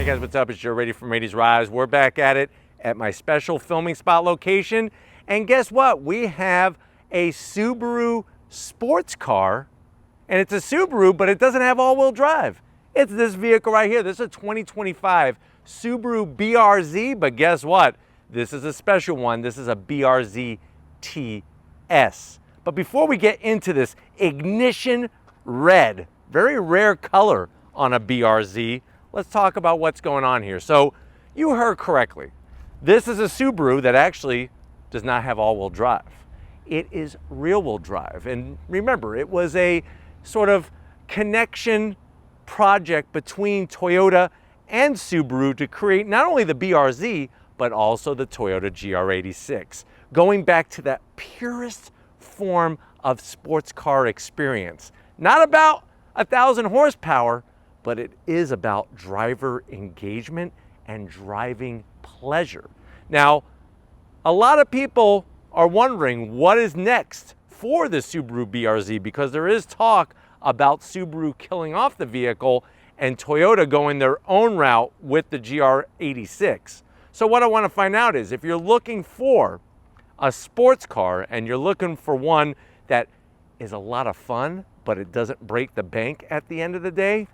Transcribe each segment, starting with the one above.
guys, what's up? It's Joe Ready from Rady's Rise. We're back at it at my special filming spot location. And guess what? We have a Subaru sports car. And it's a Subaru, but it doesn't have all-wheel drive. It's this vehicle right here. This is a 2025 Subaru BRZ, but guess what? This is a special one. This is a BRZ TS. But before we get into this, ignition red, very rare color on a BRZ, let's talk about what's going on here. So you heard correctly. This is a Subaru that actually does not have all-wheel drive. It is rear-wheel drive. And remember, it was a sort of connection project between Toyota and Subaru to create not only the BRZ, but also the Toyota GR86, going back to that purest form of sports car experience. Not about 1,000 horsepower, but it is about driver engagement and driving pleasure. Now, a lot of people are wondering what is next for the Subaru BRZ, because there is talk about Subaru killing off the vehicle and Toyota going their own route with the GR86. So what I want to find out is, if you're looking for a sports car and you're looking for one that is a lot of fun, but it doesn't break the bank at the end of the day,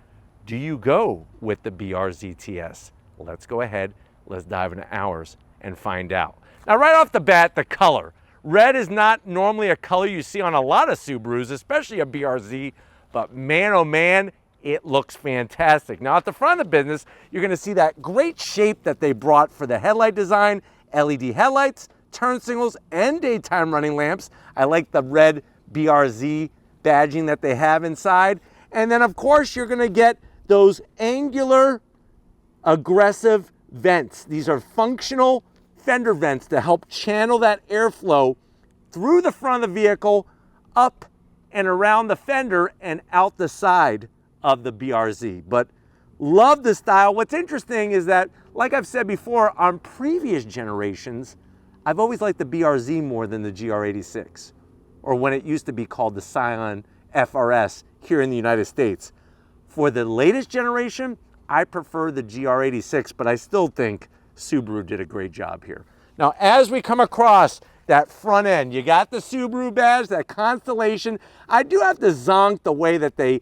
do you go with the BRZ TS? Let's go ahead, let's dive into ours and find out. Now, right off the bat, the color. Red is not normally a color you see on a lot of Subarus, especially a BRZ, but man, oh man, it looks fantastic. Now, at the front of the business, you're gonna see that great shape that they brought for the headlight design, LED headlights, turn signals, and daytime running lamps. I like the red BRZ badging that they have inside. And then, of course, you're gonna get those angular, aggressive vents. These are functional fender vents to help channel that airflow through the front of the vehicle, up and around the fender and out the side of the BRZ. But love the style. What's interesting is that, like I've said before, on previous generations, I've always liked the BRZ more than the GR86, or when it used to be called the Scion FRS here in the United States. For the latest generation, I prefer the GR86, but I still think Subaru did a great job here. Now, as we come across that front end, you got the Subaru badge, that constellation. I do have to zonk the way that they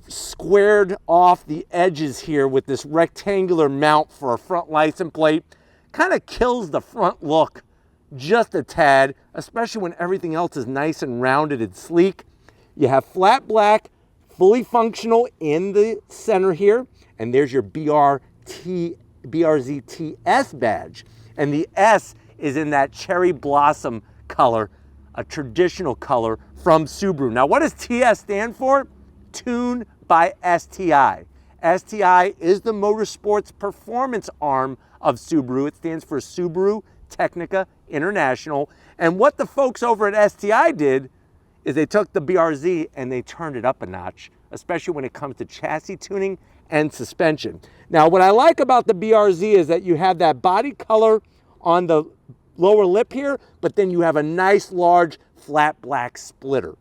squared off the edges here with this rectangular mount for a front license plate. Kind of kills the front look just a tad, especially when everything else is nice and rounded and sleek. You have flat black, fully functional in the center here, and there's your BRZ TS badge, and the S is in that cherry blossom color, a traditional color from Subaru. Now, what does TS stand for? Tuned by STI. STI is the motorsports performance arm of Subaru. It stands for Subaru Technica International. And what the folks over at STI did is they took the BRZ and they turned it up a notch, especially when it comes to chassis tuning and suspension. Now, what I like about the BRZ is that you have that body color on the lower lip here, but then you have a nice large flat black splitter.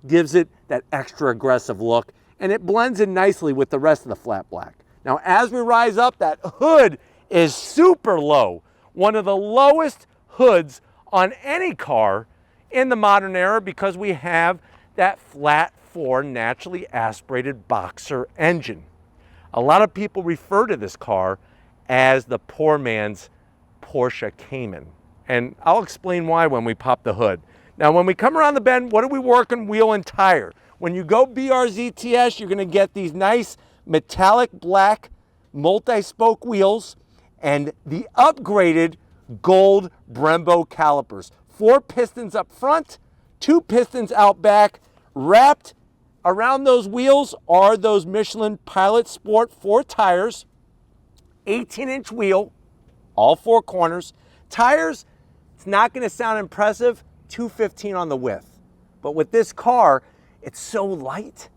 Gives it that extra aggressive look, and it blends in nicely with the rest of the flat black. Now, as we rise up, that hood is super low. One of the lowest hoods on any car in the modern era, because we have that flat four naturally aspirated boxer engine. A lot of people refer to this car as the poor man's Porsche Cayman. And I'll explain why when we pop the hood. Now, when we come around the bend, what are we working? Wheel and tire. When you go BRZ TS, you're gonna get these nice metallic black multi-spoke wheels and the upgraded gold Brembo calipers. 4 pistons up front, 2 pistons out back. Wrapped around those wheels are those Michelin Pilot Sport 4 tires, 18-inch wheel, all 4 corners. Tires, it's not gonna sound impressive, 215 on the width. But with this car, it's so light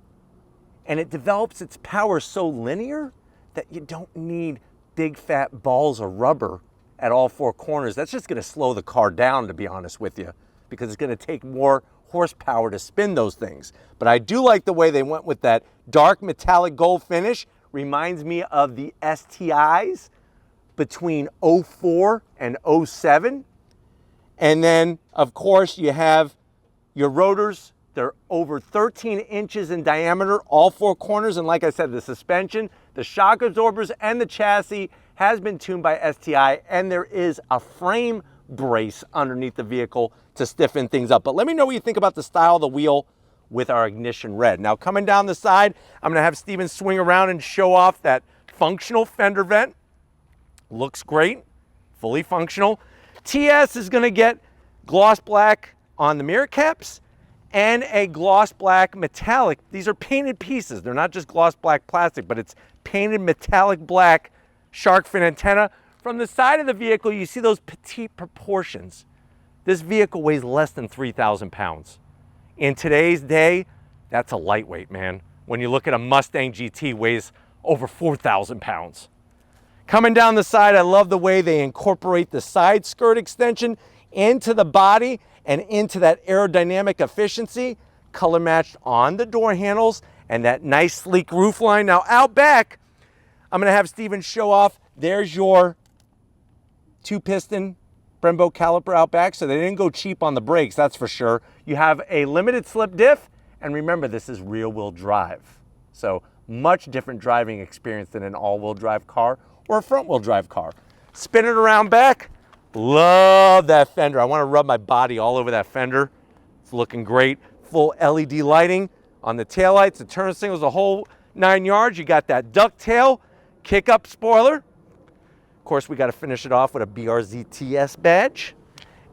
and it develops its power so linear that you don't need big fat balls of rubber at all 4 corners. That's just gonna slow the car down, to be honest with you, because it's gonna take more horsepower to spin those things. But I do like the way they went with that dark metallic gold finish, reminds me of the STIs between '04 and '07. And then, of course, you have your rotors. They're over 13 inches in diameter, all four corners. And like I said, the suspension, the shock absorbers, and the chassis has been tuned by STI, and there is a frame brace underneath the vehicle to stiffen things up. But let me know what you think about the style of the wheel with our ignition red. Now, coming down the side, I'm gonna have Steven swing around and show off that functional fender vent. Looks great, fully functional. TS is gonna get gloss black on the mirror caps and a gloss black metallic. These are painted pieces. They're not just gloss black plastic, but it's painted metallic black shark fin antenna. From the side of the vehicle, you see those petite proportions. This vehicle weighs less than 3,000 pounds. In today's day, that's a lightweight, man. When you look at a Mustang GT, weighs over 4,000 pounds. Coming down the side, I love the way they incorporate the side skirt extension into the body and into that aerodynamic efficiency, color matched on the door handles and that nice sleek roof line. Now out back, I'm gonna have Steven show off, there's your 2-piston Brembo caliper out back, so they didn't go cheap on the brakes, that's for sure. You have a limited slip diff, and remember, this is rear-wheel drive. So much different driving experience than an all-wheel drive car or a front-wheel drive car. Spin it around back. Love that fender. I want to rub my body all over that fender. It's looking great. Full LED lighting on the taillights, the turn signals, the whole 9 yards. You got that ducktail kick-up spoiler. Of course, we got to finish it off with a BRZ TS badge.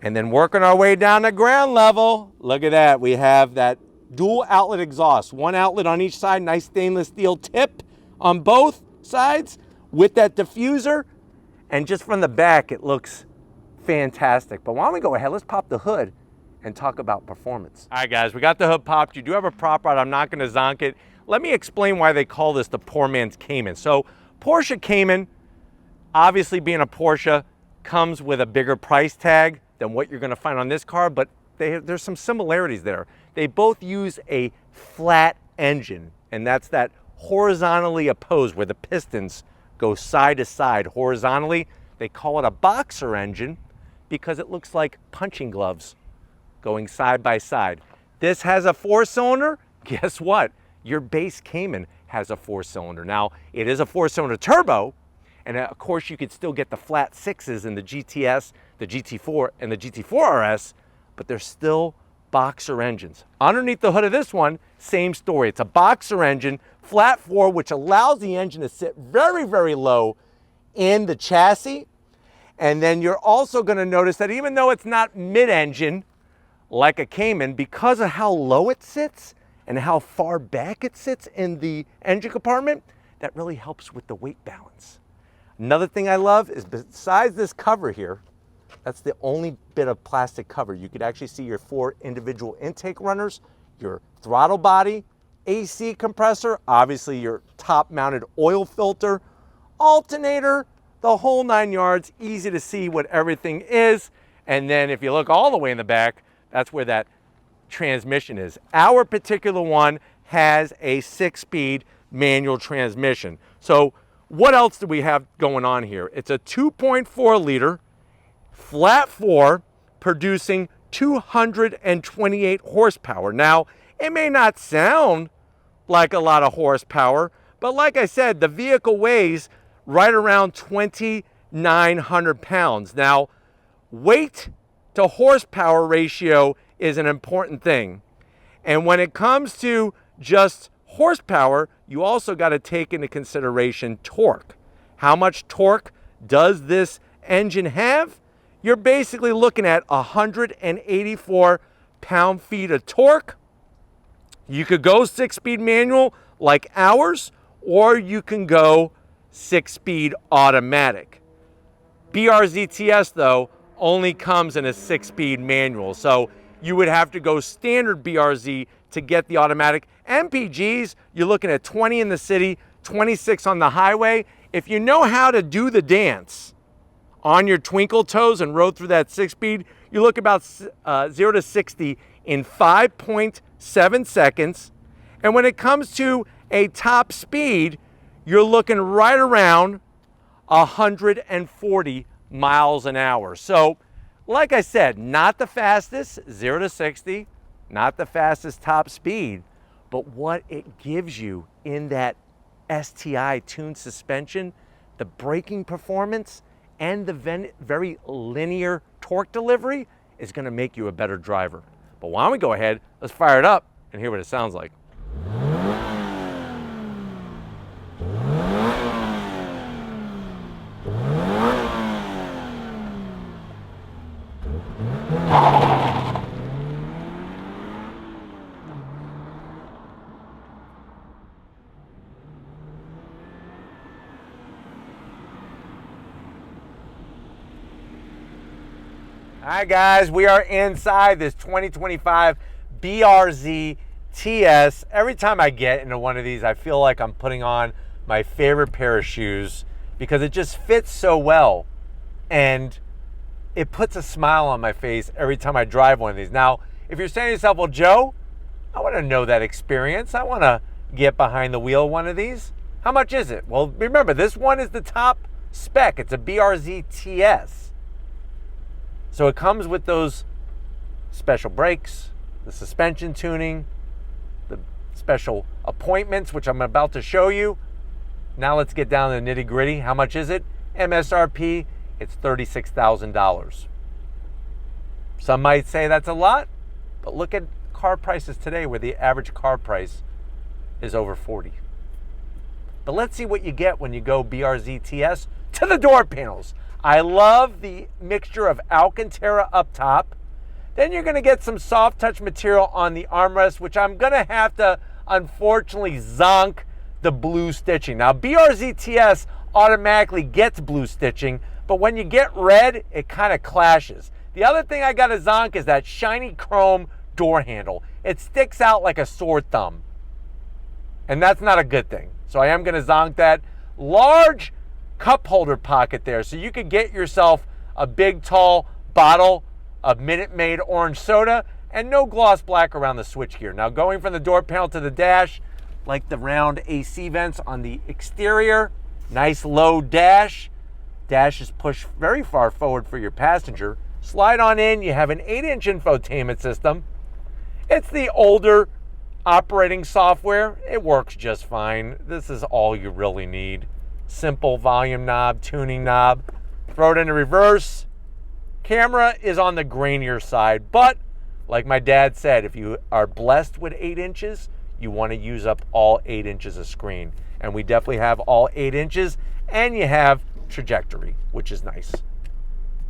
And then working our way down to ground level, look at that. We have that dual outlet exhaust. One outlet on each side, nice stainless steel tip on both sides with that diffuser. And just from the back, it looks fantastic. But why don't we go ahead, let's pop the hood and talk about performance. All right, guys, we got the hood popped. You do have a prop rod. I'm not going to zonk it. Let me explain why they call this the poor man's Cayman. So Porsche Cayman, obviously being a Porsche, comes with a bigger price tag than what you're going to find on this car, but there's some similarities there. They both use a flat engine, and that's that horizontally opposed, where the pistons go side to side horizontally. They call it a boxer engine because it looks like punching gloves going side by side. This has a 4-cylinder. Guess what? Your base Cayman has a 4-cylinder. Now, it is a 4-cylinder turbo, and of course you could still get the flat 6s in the GTS, the GT4, and the GT4 RS, but they're still boxer engines. Underneath the hood of this one, same story. It's a boxer engine, flat 4, which allows the engine to sit very, very low in the chassis. And then you're also going to notice that even though it's not mid-engine like a Cayman, because of how low it sits and how far back it sits in the engine compartment, that really helps with the weight balance. Another thing I love is, besides this cover here, that's the only bit of plastic cover. You could actually see your 4 individual intake runners, your throttle body, AC compressor, obviously your top mounted oil filter, alternator, the whole 9 yards. Easy to see what everything is. And then if you look all the way in the back, that's where that transmission is. Our particular one has a 6-speed manual transmission. So what else do we have going on here? It's a 2.4 liter flat 4 producing 228 horsepower. Now, it may not sound like a lot of horsepower, but like I said, the vehicle weighs right around 2,900 pounds. Now, weight to horsepower ratio is an important thing. And when it comes to just horsepower, you also got to take into consideration torque. How much torque does this engine have? You're basically looking at 184 pound-feet of torque. You could go 6-speed manual like ours, or you can go 6-speed automatic. BRZ TS, though, only comes in a 6-speed manual, so you would have to go standard BRZ to get the automatic. MPGs, you're looking at 20 in the city, 26 on the highway. If you know how to do the dance on your twinkle toes and roll through that 6-speed, you look about 0 to 60 in 5.7 seconds. And when it comes to a top speed, you're looking right around 140 miles an hour. So, like I said, not the fastest, 0 to 60, not the fastest top speed, but what it gives you in that STI tuned suspension, the braking performance, and the very linear torque delivery is gonna make you a better driver. But why don't we go ahead, let's fire it up and hear what it sounds like. All right, guys, we are inside this 2025 BRZ TS. Every time I get into one of these, I feel like I'm putting on my favorite pair of shoes because it just fits so well. And it puts a smile on my face every time I drive one of these. Now, if you're saying to yourself, well, Joe, I want to know that experience. I want to get behind the wheel of one of these. How much is it? Well, remember, this one is the top spec. It's a BRZ TS. So it comes with those special brakes, the suspension tuning, the special appointments, which I'm about to show you. Now let's get down to the nitty gritty. How much is it? MSRP, it's $36,000. Some might say that's a lot, but look at car prices today where the average car price is over 40. But let's see what you get when you go BRZ TS to the door panels. I love the mixture of Alcantara up top. Then you're gonna get some soft touch material on the armrest, which I'm gonna have to, unfortunately, zonk the blue stitching. Now, BRZ TS automatically gets blue stitching, but when you get red, it kind of clashes. The other thing I gotta zonk is that shiny chrome door handle. It sticks out like a sore thumb, and that's not a good thing. So I am gonna zonk that. Large cup holder pocket there, so you could get yourself a big tall bottle of Minute Maid orange soda, and no gloss black around the switchgear. Now, going from the door panel to the dash, like the round AC vents on the exterior, nice low dash. Dash is pushed very far forward for your passenger. Slide on in, you have an 8-inch infotainment system. It's the older operating software. It works just fine. This is all you really need. Simple volume knob, tuning knob. Throw it into reverse. Camera is on the grainier side, but like my dad said, if you are blessed with 8 inches, you want to use up all 8 inches of screen. And we definitely have all 8 inches, and you have trajectory, which is nice.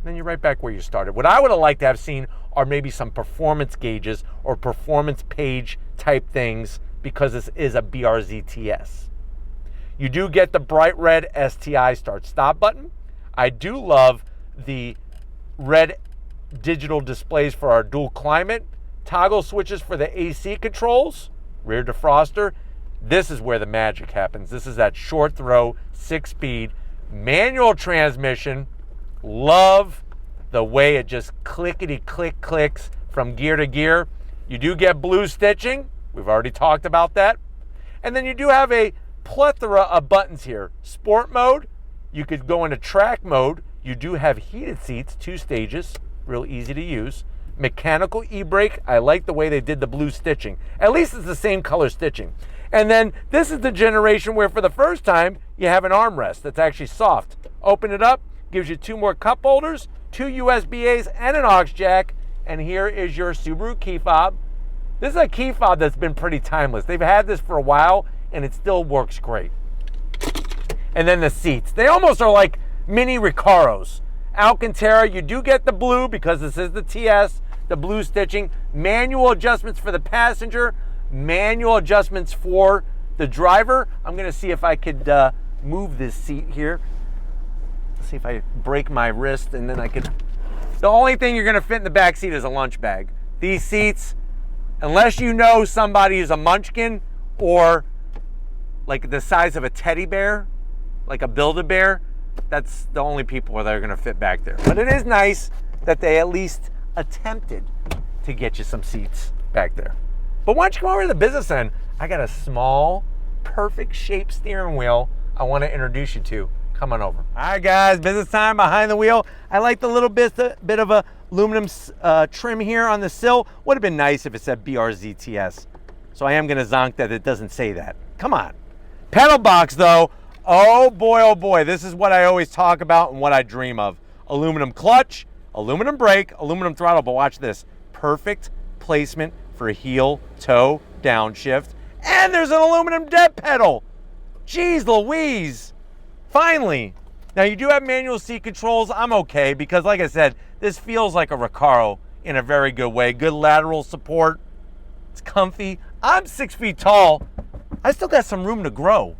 Then you're right back where you started. What I would have liked to have seen are maybe some performance gauges or performance page type things, because this is a BRZ TS. You do get the bright red STI start-stop button. I do love the red digital displays for our dual climate, toggle switches for the AC controls, rear defroster. This is where the magic happens. This is that short throw, 6-speed, manual transmission. Love the way it just clickety-click clicks from gear to gear. You do get blue stitching. We've already talked about that. And then you do have a plethora of buttons here. Sport mode, you could go into track mode. You do have heated seats, 2 stages, real easy to use. Mechanical e-brake, I like the way they did the blue stitching. At least it's the same color stitching. And then this is the generation where for the first time you have an armrest that's actually soft. Open it up, gives you 2 more cup holders, 2 USB-A's and an aux jack, and here is your Subaru key fob. This is a key fob that's been pretty timeless. They've had this for a while, and it still works great. And then the seats. They almost are like mini Recaros. Alcantara, you do get the blue because this is the TS, the blue stitching. Manual adjustments for the passenger, manual adjustments for the driver. I'm gonna see if I could move this seat here. Let's see if I break my wrist and then I could. The only thing you're gonna fit in the back seat is a lunch bag. These seats, unless you know somebody is a munchkin or like the size of a teddy bear, like a Build-A-Bear, that's the only people that are gonna fit back there. But it is nice that they at least attempted to get you some seats back there. But why don't you come over to the business end? I got a small, perfect shaped steering wheel I want to introduce you to. Come on over. All right, guys, business time behind the wheel. I like the little bit of a aluminum trim here on the sill. Would have been nice if it said BRZ TS. So I am going to zonk that it doesn't say that. Come on. Pedal box, though. Oh boy, this is what I always talk about and what I dream of. Aluminum clutch, aluminum brake, aluminum throttle, but watch this. Perfect placement for heel, toe, downshift. And there's an aluminum dead pedal. Jeez Louise. Finally. Now you do have manual seat controls. I'm okay because like I said, this feels like a Recaro in a very good way. Good lateral support. It's comfy. I'm 6 feet tall. I still got some room to grow.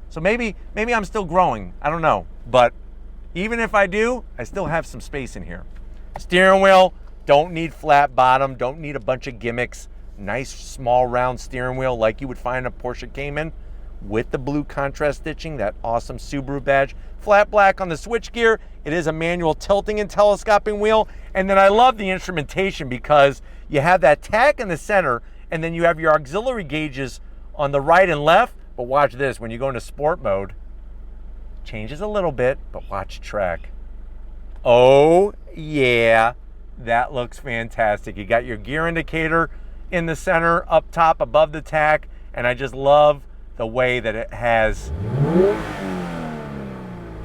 So maybe I'm still growing. I don't know. But even if I do, I still have some space in here. Steering wheel, don't need flat bottom, don't need a bunch of gimmicks. Nice small round steering wheel like you would find a Porsche Cayman with the blue contrast stitching, that awesome Subaru badge. Flat black on the switchgear. It is a manual tilting and telescoping wheel. And then I love the instrumentation because you have that tack in the center and then you have your auxiliary gauges on the right and left. But watch this, when you go into sport mode, changes a little bit, but watch track. Oh yeah, that looks fantastic. You got your gear indicator in the center, up top, above the tack, and I just love the way that it has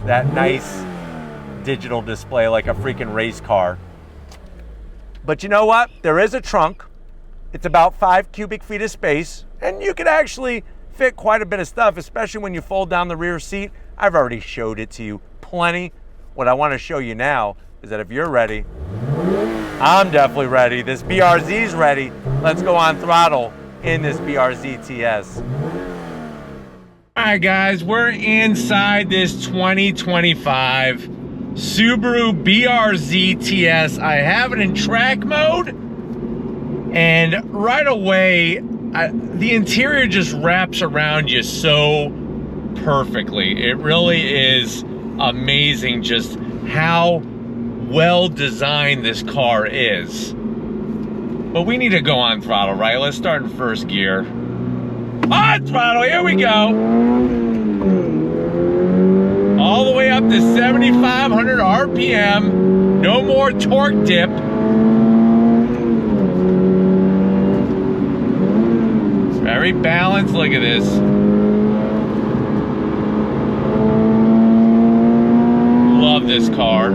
that nice digital display like a freaking race car. But you know what? There is a trunk. It's about 5 cubic feet of space, and you could actually fit quite a bit of stuff, especially when you fold down the rear seat. I've already showed it to you plenty. What I want to show you now is that if you're ready, I'm definitely ready. This BRZ's ready. Let's go on throttle in this BRZ TS. All right, guys, we're inside this 2025 Subaru BRZ TS. I have it in track mode, and right away, the interior just wraps around you so perfectly. It really is amazing just how well designed this car is. But we need to go on throttle, right? Let's start in first gear. On throttle, here we go. All the way up to 7,500 RPM. No more torque dip. Very balanced, look at this. Love this car.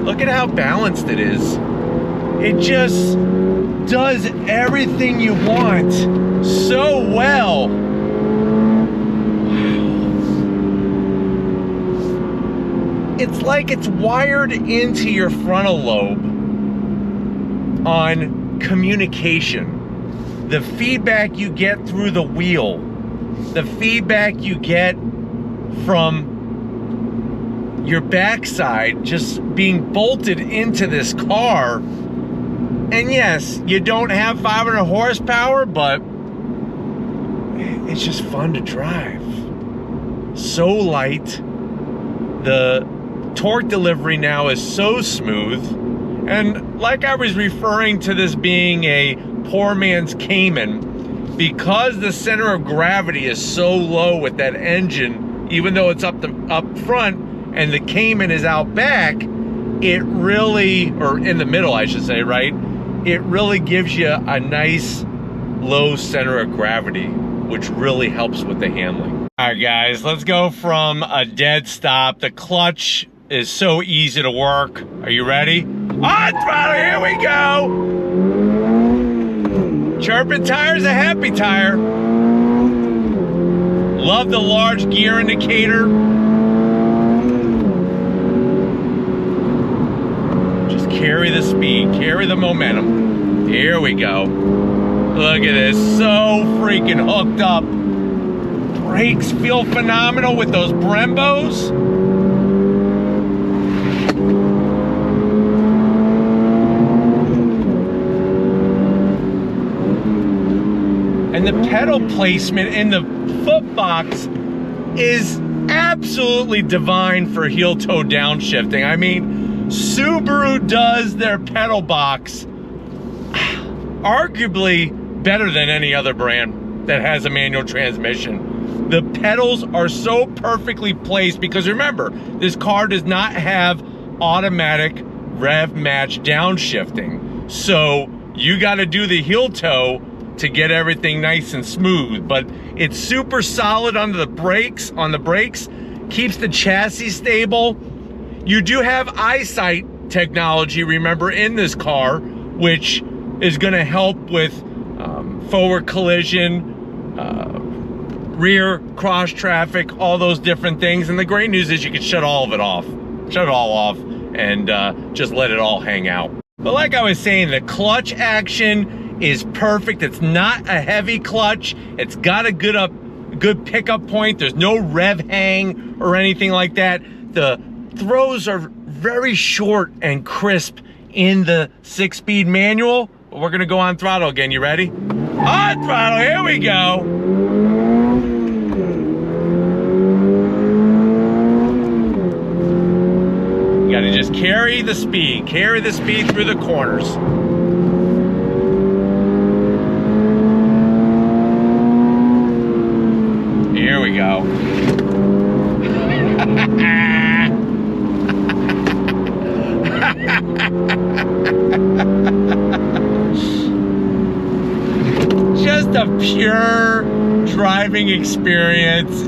Look at how balanced it is. It just does everything you want so well. It's like it's wired into your frontal lobe on communication. The feedback you get through the wheel, the feedback you get from your backside just being bolted into this car. And yes, you don't have 500 horsepower, but it's just fun to drive. So light. The torque delivery now is so smooth. And like I was referring to this being a poor man's Cayman, because the center of gravity is so low with that engine, even though it's up front and the Cayman is out back, it really, or in the middle I should say, right? It really gives you a nice low center of gravity, which really helps with the handling. All right, guys, let's go from a dead stop. The clutch is so easy to work. Are you ready? On throttle, here we go. Chirping tire's a happy tire. Love the large gear indicator. Just carry the speed, carry the momentum. Here we go. Look at this, so freaking hooked up. Brakes feel phenomenal with those Brembos. And the pedal placement in the foot box is absolutely divine for heel-toe downshifting. I mean, Subaru does their pedal box arguably better than any other brand. that has a manual transmission. The pedals are so perfectly placed because remember, this car does not have automatic rev match downshifting. So you got to do the heel toe to get everything nice and smooth, but it's super solid on the brakes, keeps the chassis stable. You do have eyesight technology, remember, in this car, which is going to help with forward collision, rear cross traffic, all those different things. And the great news is you can shut all of it off. Shut it all off and just let it all hang out. But like I was saying, the clutch action is perfect. It's not a heavy clutch. It's got a good pickup point. There's no rev hang or anything like that. The throws are very short and crisp in the 6-speed manual. But we're gonna go on throttle again. You ready? On throttle, here we go. You gotta just carry the speed through the corners. Here we go. Just a pure driving experience.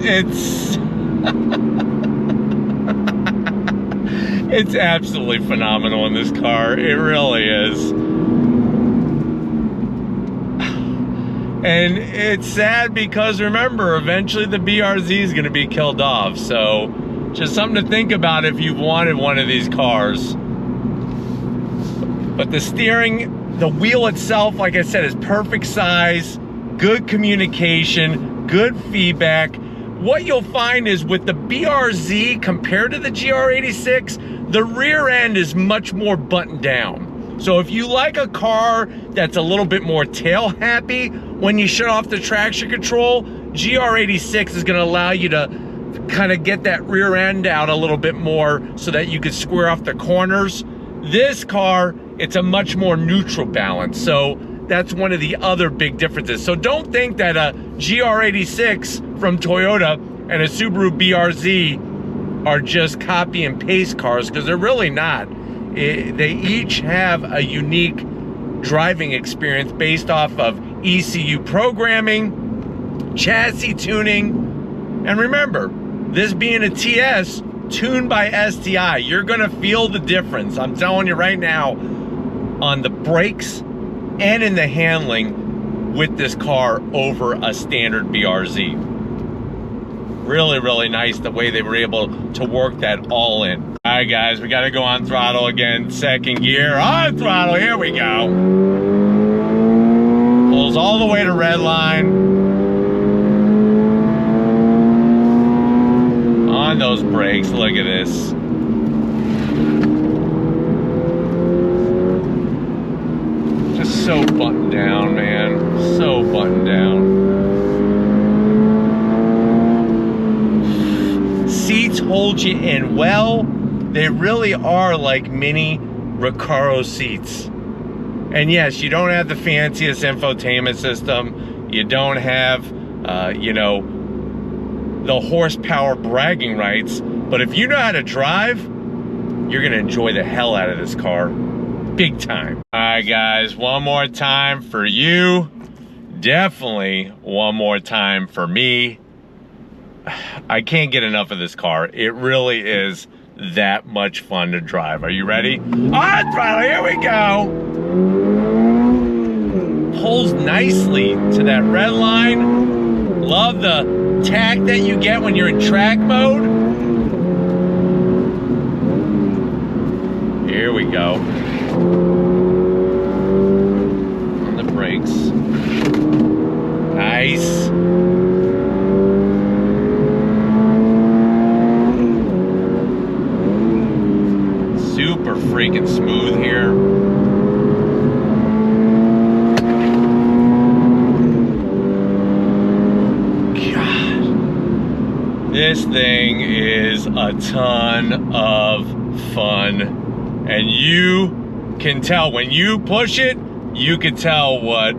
It's absolutely phenomenal in this car. It really is. And it's sad because remember, eventually the BRZ is going to be killed off. So just something to think about if you've wanted one of these cars. But the steering, the wheel itself, like I said, is perfect size, good communication, good feedback. What you'll find is with the BRZ compared to the GR86, the rear end is much more buttoned down. So if you like a car that's a little bit more tail happy when you shut off the traction control, GR86 is going to allow you to kind of get that rear end out a little bit more so that you could square off the corners. This car, it's a much more neutral balance. So that's one of the other big differences. So don't think that a GR86 from Toyota and a Subaru BRZ are just copy and paste cars, because they're really not. They each have a unique driving experience based off of ECU programming, chassis tuning, and remember, this being a TS tuned by STI, you're gonna feel the difference. I'm telling you right now, on the brakes and in the handling with this car over a standard BRZ. Really, really nice the way they were able to work that all in. All right, guys, we got to go on throttle again. Second gear, on throttle, here we go. Pulls all the way to red line. On those brakes, look at this. Just so buttoned down, man. So buttoned down. Seats hold you in well. They really are like mini Recaro seats. And yes, you don't have the fanciest infotainment system. You don't have, you know, the horsepower bragging rights. But if you know how to drive, you're gonna enjoy the hell out of this car. Big time. All right, guys, one more time for you. Definitely one more time for me. I can't get enough of this car. It really is that much fun to drive. Are you ready? On throttle, here we go. Pulls nicely to that red line. Love the tack that you get when you're in track mode. Here we go. On the brakes. Nice. Super freaking smooth here. God, this thing is a ton of fun, and you can tell when you push it, you can tell what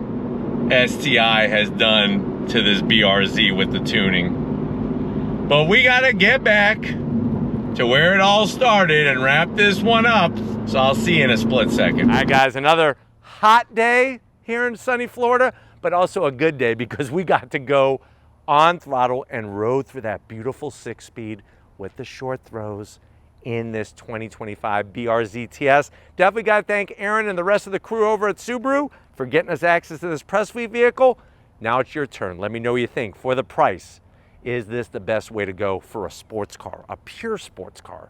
STI has done to this BRZ with the tuning. But we gotta get back to where it all started and wrap this one up. So I'll see you in a split second. All right, guys, another hot day here in sunny Florida, but also a good day because we got to go on throttle and rode through that beautiful 6-speed with the short throws in this 2025 BRZ TS. Definitely got to thank Aaron and the rest of the crew over at Subaru for getting us access to this press fleet vehicle. Now it's your turn. Let me know what you think. For the price, is this the best way to go for a sports car, a pure sports car?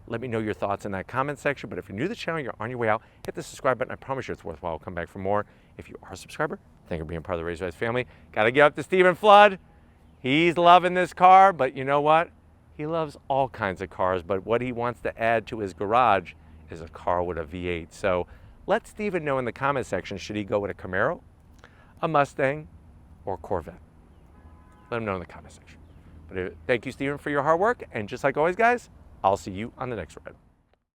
Let me know your thoughts in that comment section. But if you're new to the channel, you're on your way out, hit the subscribe button. I promise you it's worthwhile. I'll come back for more. If you are a subscriber, thank you for being part of the Raised Rice family. Got to give up to Stephen Flood. He's loving this car, but you know what? He loves all kinds of cars, but what he wants to add to his garage is a car with a V8. So let Stephen know in the comment section, should he go with a Camaro, a Mustang, or Corvette? Let him know in the comment section. But thank you, Stephen, for your hard work. And just like always, guys, I'll see you on the next ride.